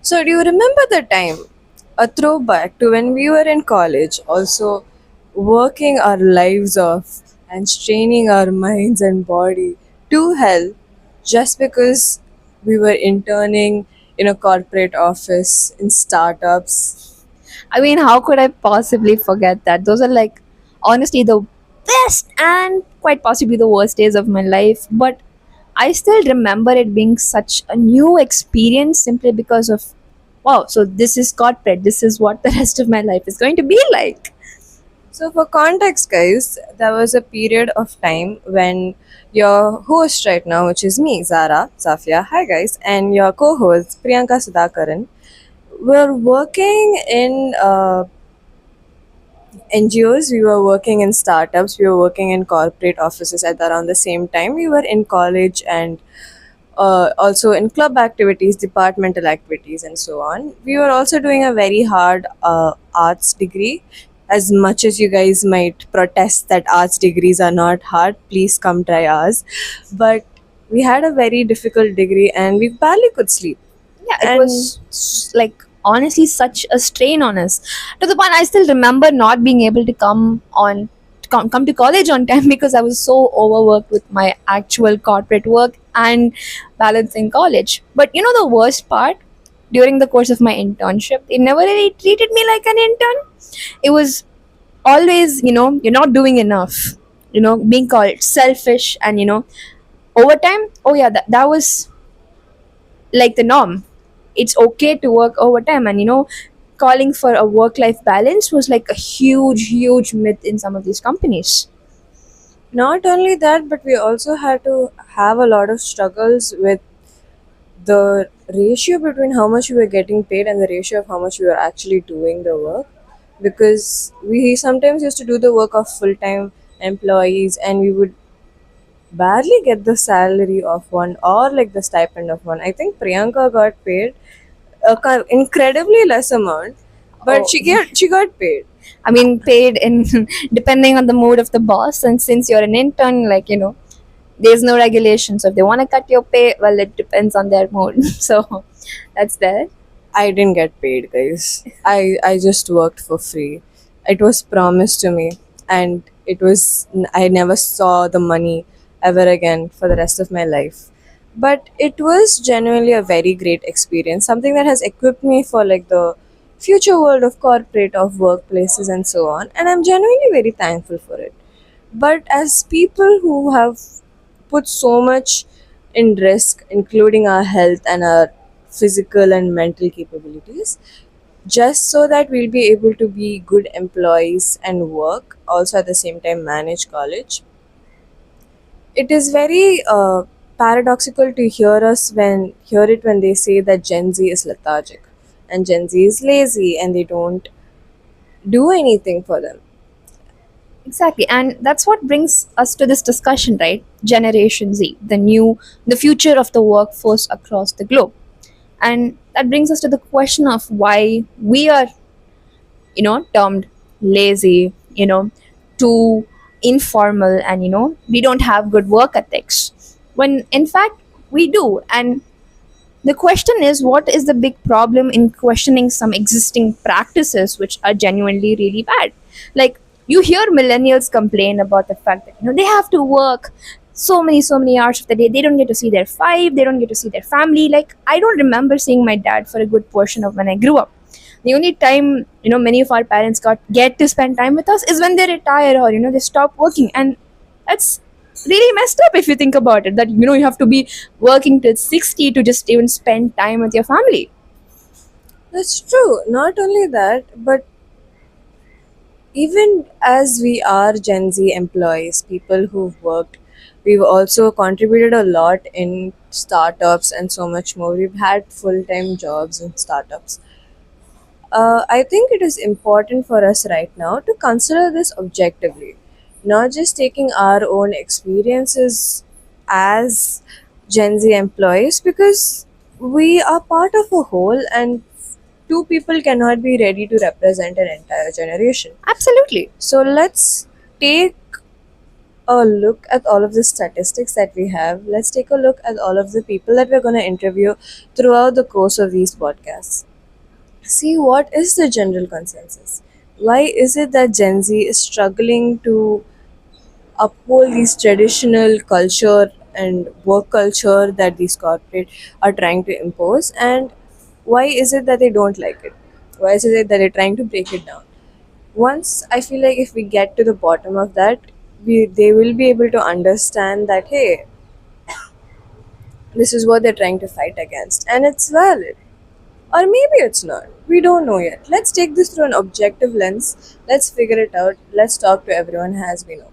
So, do you remember the time, a throwback to when we were in college, also working our lives off and straining our minds and body to hell just because we were interning in a corporate office in startups? I mean, how could I possibly forget that? Those are like, honestly, the best and quite possibly the worst days of my life. But I still remember it being such a new experience simply because of, wow, so this is corporate. This is what the rest of my life is going to be like. So, for context, guys, there was a period of time when your host right now, which is me, Zara Zafia, hi guys, and your co host, Priyanka Sudhakaran, were working in NGOs, we were working in startups, we were working in corporate offices at around the same time. We were in college and also in club activities, departmental activities, and so on. We were also doing a very hard arts degree. As much as you guys might protest that arts degrees are not hard, please come try ours. But we had a very difficult degree and we barely could sleep. Yeah, it And was like honestly such a strain on us, to the point I still remember not being able to come to college on time because I was so overworked with my actual corporate work and balancing college. But you know the worst part, during the course of my internship they never really treated me like an intern. It was always, you're not doing enough, being called selfish, and overtime. Oh yeah, that was like the norm. It's okay to work overtime, and calling for a work life balance was like a huge myth in some of these companies. not only that, but we also had to have a lot of struggles with the ratio between how much we were getting paid and the ratio of how much we were actually doing the work, because we sometimes used to do the work of full-time employees and we would barely get the salary of one or like the stipend of one. I think Priyanka got paid a incredibly less amount, but Oh, she got paid. I mean, paid in depending on the mood of the boss, and since you're an intern, like there's no regulation. So if they want to cut your pay, well, it depends on their mood. So that's there. I didn't get paid, guys. I just worked for free. It was promised to me, and I never saw the money ever again for the rest of my life. But it was genuinely a very great experience, something that has equipped me for like the future world of corporate, of workplaces, and so on. And I'm genuinely very thankful for it. But as people who have put so much in risk, including our health and our physical and mental capabilities, just so that we'll be able to be good employees and work, also at the same time manage college. It is very paradoxical to hear it when they say that Gen Z is lethargic and Gen Z is lazy and they don't do anything for them. Exactly. And that's what brings us to this discussion, right? Generation Z, the future of the workforce across the globe. And that brings us to the question of why we are, termed lazy, too informal, and, we don't have good work ethics. When in fact, we do. And the question is, what is the big problem in questioning some existing practices which are genuinely really bad? Like, you hear millennials complain about the fact that they have to work so many hours of the day. They don't get to see their five. They don't get to see their family. Like, I don't remember seeing my dad for a good portion of when I grew up. The only time many of our parents got get to spend time with us is when they retire, or they stop working, and that's really messed up if you think about it, that you have to be working till 60 to just even spend time with your family. That's true. Not only that, but even as we are Gen Z employees, people who've worked, we've also contributed a lot in startups and so much more. We've had full time jobs in startups. I think it is important for us right now to consider this objectively, not just taking our own experiences as Gen Z employees, because we are part of a whole and two people cannot be ready to represent an entire generation. Absolutely. So let's take a look at all of the statistics that we have, let's take a look at all of the people that we're going to interview throughout the course of these podcasts. See what is the general consensus. Why is it that Gen Z is struggling to uphold these traditional culture and work culture that these corporate are trying to impose, and why is it that they don't like it? Why is it that they're trying to break it down? Once I feel like if we get to the bottom of that, they will be able to understand that hey, this is what they're trying to fight against and it's valid. Or maybe it's not. We don't know yet. Let's take this through an objective lens. Let's figure it out. Let's talk to everyone as we know.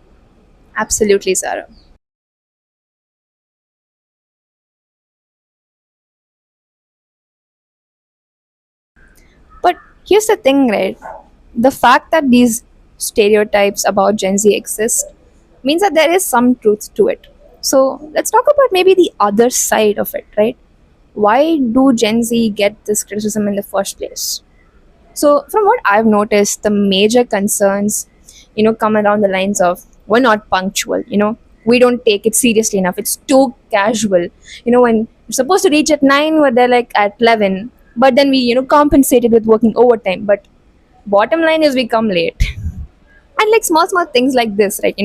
Absolutely, Sarah. But here's the thing, right? The fact that these stereotypes about Gen Z exist means that there is some truth to it. So let's talk about maybe the other side of it, right? Why do Gen Z get this criticism in the first place? So, from what I've noticed, the major concerns, come around the lines of we're not punctual, we don't take it seriously enough. It's too casual. When you're supposed to reach at 9, we're there like at 11, but then we, compensated with working overtime. But bottom line is we come late. And like small things like this, right?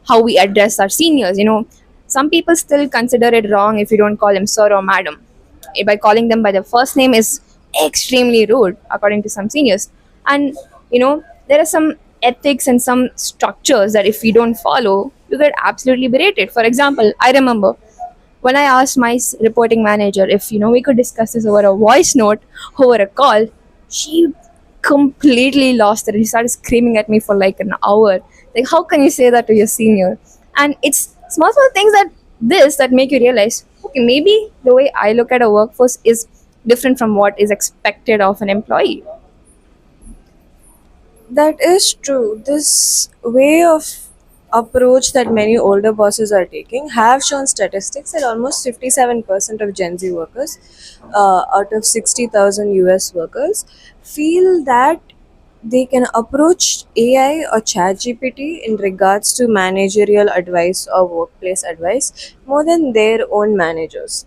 How we address our seniors, some people still consider it wrong if you don't call them sir or madam. By calling them by their first name is extremely rude according to some seniors. And there are some ethics and some structures that if we don't follow, you get absolutely berated. For example, I remember when I asked my reporting manager if we could discuss this over a voice note, over a call, she completely lost it. She started screaming at me for like an hour. Like, how can you say that to your senior? And it's small things that that make you realize, okay, maybe the way I look at a workforce is different from what is expected of an employee. That is true. This way of approach that many older bosses are taking have shown statistics that almost 57% of Gen Z workers, out of 60,000 US workers, feel that they can approach AI or ChatGPT in regards to managerial advice or workplace advice more than their own managers.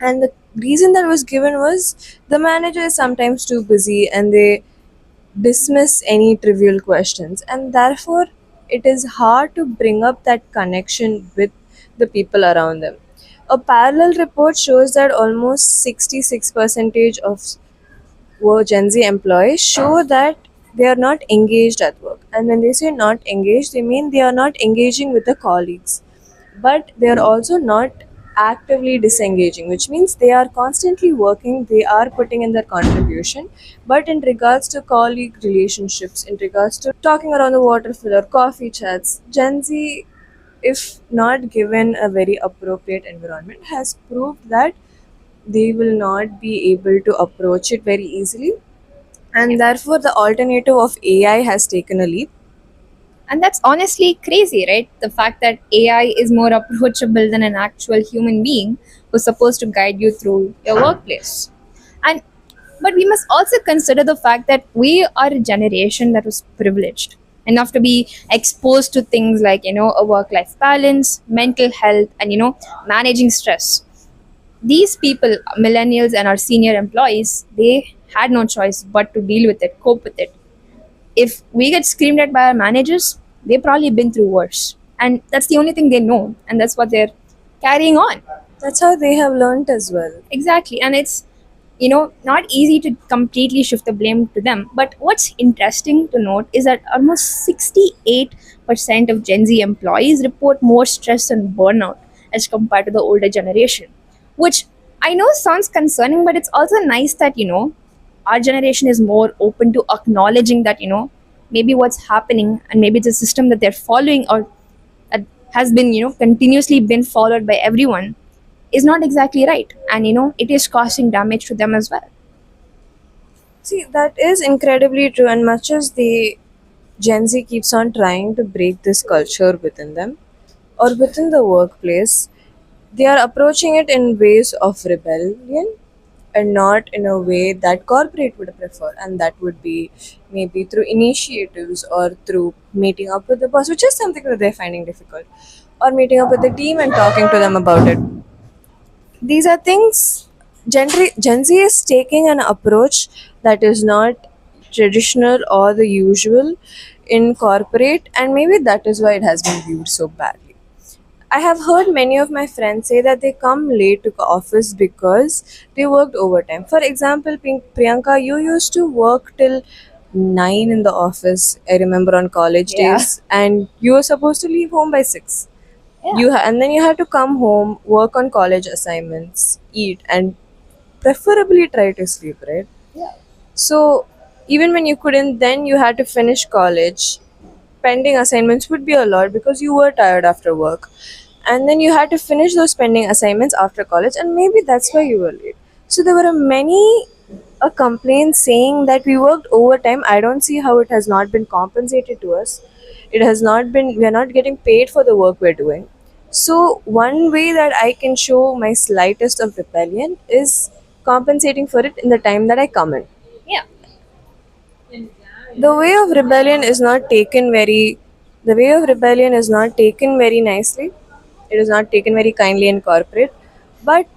And the reason that was given was the manager is sometimes too busy and they dismiss any trivial questions, and therefore it is hard to bring up that connection with the people around them. A parallel report shows that almost 66 percentage of Gen Z employees show that they are not engaged at work, and when they say not engaged they mean they are not engaging with the colleagues, but they are also not actively disengaging, which means they are constantly working, they are putting in their contribution, but in regards to colleague relationships, in regards to talking around the water cooler, coffee chats, Gen Z, if not given a very appropriate environment, has proved that they will not be able to approach it very easily, and therefore the alternative of AI has taken a leap. And that's honestly crazy, right? The fact that AI is more approachable than an actual human being who's supposed to guide you through your workplace. And but we must also consider the fact that we are a generation that was privileged enough to be exposed to things like, a work life balance, mental health, and, managing stress. These people, millennials and our senior employees, they had no choice but to deal with it, cope with it. If we get screamed at by our managers, they've probably been through worse. And that's the only thing they know, and that's what they're carrying on. That's how they have learnt as well. Exactly. And it's, not easy to completely shift the blame to them. But what's interesting to note is that almost 68% of Gen Z employees report more stress and burnout as compared to the older generation, which I know sounds concerning, but it's also nice that, our generation is more open to acknowledging that, maybe what's happening and maybe the system that they're following or that has been, continuously been followed by everyone is not exactly right, and it is causing damage to them as well. See, that is incredibly true, and much as the Gen Z keeps on trying to break this culture within them or within the workplace, they are approaching it in ways of rebellion. and not in a way that corporate would prefer, and that would be maybe through initiatives or through meeting up with the boss, which is something that they're finding difficult, or meeting up with the team and talking to them about it. These are things Gen Z is taking an approach that is not traditional or the usual in corporate, and maybe that is why it has been viewed so badly. I have heard many of my friends say that they come late to office because they worked overtime. For example, Priyanka, you used to work till 9 in the office, I remember on college Yeah. days, and you were supposed to leave home by 6. Yeah. And then you had to come home, work on college assignments, eat, and preferably try to sleep, right? Yeah. So even when you couldn't, then you had to finish college. Pending assignments would be a lot because you were tired after work. And then you had to finish those pending assignments after college, and maybe that's why you were late. So there were many complaints saying that we worked overtime. I don't see how it has not been compensated to us. It has not been, we are not getting paid for the work we're doing. So one way that I can show my slightest of rebellion is compensating for it in the time that I come in. Yeah. The way of rebellion is not taken very the way of rebellion is not taken very nicely. It is not taken very kindly in corporate, but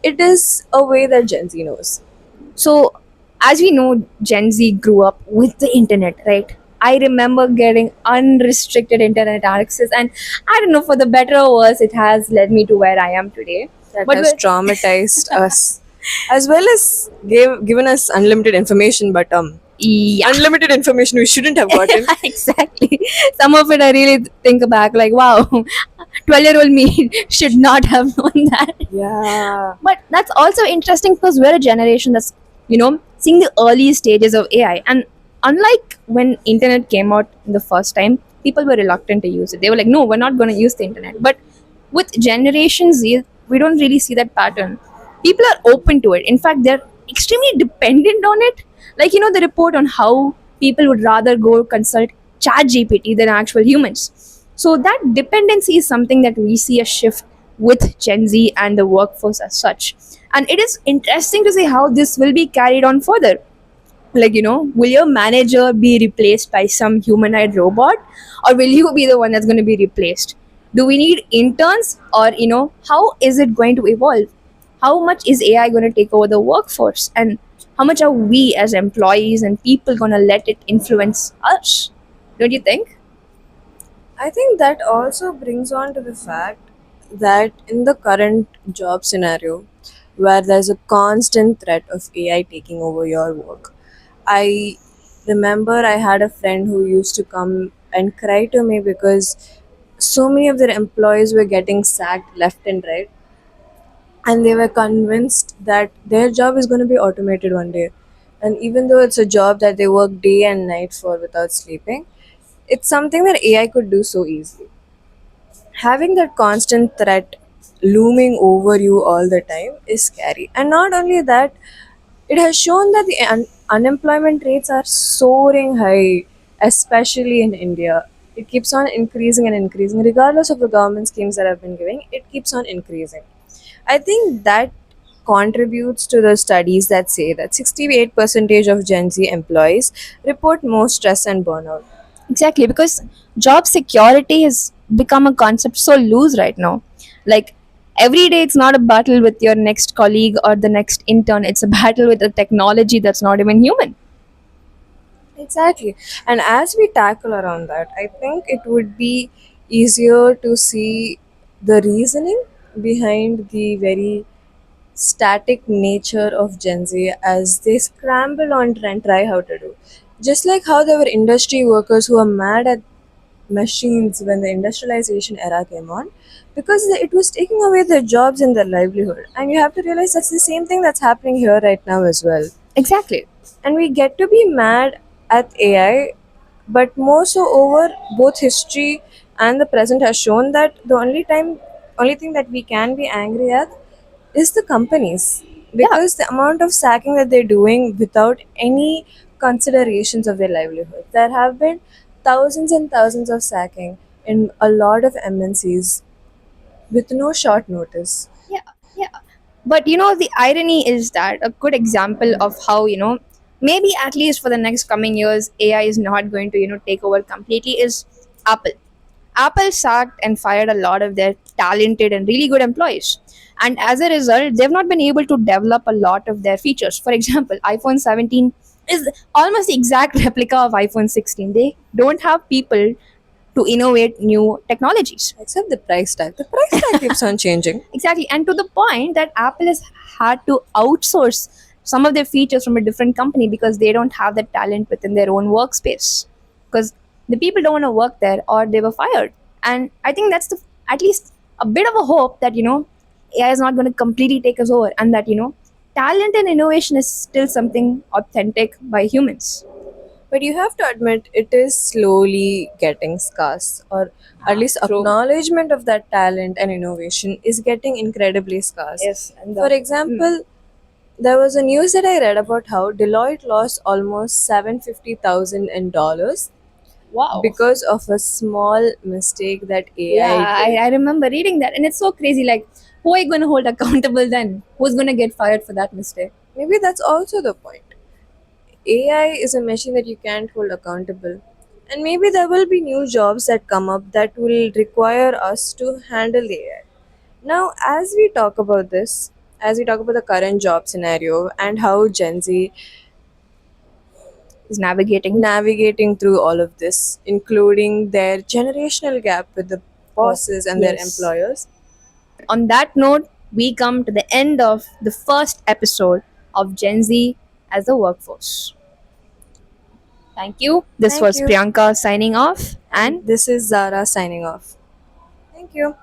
it is a way that Gen Z knows. So, as we know, Gen Z grew up with the internet, right? I remember getting unrestricted internet access, and I don't know, for the better or worse, it has led me to where I am today. That But has with, traumatized us, as well as given us unlimited information, but yeah, unlimited information we shouldn't have gotten. exactly. Some of it I really think back, like, wow, 12-year-old me should not have known that. Yeah. But that's also interesting because we're a generation that's, seeing the early stages of AI. And unlike when internet came out the first time, people were reluctant to use it. They were like, no, we're not going to use the internet. But with Generation Z, we don't really see that pattern. People are open to it. In fact, they're extremely dependent on it. Like, the report on how people would rather go consult ChatGPT than actual humans. So that dependency is something that we see a shift with Gen Z and the workforce as such. And it is interesting to see how this will be carried on further. Like, will your manager be replaced by some humanoid robot, or will you be the one that's going to be replaced? Do we need interns, or, how is it going to evolve? How much is AI going to take over the workforce? And how much are we as employees and people going to let it influence us? Don't you think? I think that also brings on to the fact that in the current job scenario, where there's a constant threat of AI taking over your work, I remember I had a friend who used to come and cry to me because so many of their employees were getting sacked left and right, and they were convinced that their job is going to be automated one day. And even though it's a job that they work day and night for without sleeping, it's something that AI could do so easily. Having that constant threat looming over you all the time is scary. And not only that, it has shown that the unemployment rates are soaring high, especially in India. It keeps on increasing and increasing, regardless of the government schemes that have been giving. It keeps on increasing. I think that contributes to the studies that say that 68% of Gen Z employees report more stress and burnout. Exactly, because job security has become a concept so loose right now. Like, every day, it's not a battle with your next colleague or the next intern, it's a battle with a technology that's not even human. Exactly. And as we tackle around that, I think it would be easier to see the reasoning behind the very static nature of Gen Z as they scramble on and try how to do. Just like how there were industry workers who were mad at machines when the industrialization era came on because it was taking away their jobs and their livelihood. And you have to realize that's the same thing that's happening here right now as well. Exactly. And we get to be mad at AI, but more so over both history and the present has shown that the only thing that we can be angry at is the companies, Yeah, because the amount of sacking that they're doing without any considerations of their livelihood. There have been thousands and thousands of sacking in a lot of MNCs with no short notice. yeah, yeah. But the irony is that a good example of how, maybe at least for the next coming years, AI is not going to, take over completely is Apple. Apple sacked and fired a lot of their talented and really good employees. And as a result, they've not been able to develop a lot of their features. For example, iPhone 17 is almost the exact replica of iPhone 16. They don't have people to innovate new technologies. Except the price tag. The price tag keeps on changing. Exactly. And to the point that Apple has had to outsource some of their features from a different company because they don't have the talent within their own workspace. Because the people don't want to work there or they were fired. And I think that's at least a bit of a hope that, AI is not going to completely take us over and that, talent and innovation is still something authentic by humans. But you have to admit, it is slowly getting scarce, or at least True. acknowledgement of that talent and innovation is getting incredibly scarce. Yes. And For example, there was a news that I read about how Deloitte lost almost $750,000 in dollars wow. because of a small mistake that Yeah, AI did. I remember reading that, and it's so crazy. Like, who are you going to hold accountable then? Who's going to get fired for that mistake? Maybe that's also the point. AI is a machine that you can't hold accountable. And maybe there will be new jobs that come up that will require us to handle AI. Now, as we talk about the current job scenario and how Gen Z Is navigating. navigating through all of this, including their generational gap with the bosses and their Yes. employers. On that note, we come to the end of the first episode of Gen Z as the workforce. Thank you. This Thank was you. Priyanka signing off, and This is Zara signing off. Thank you.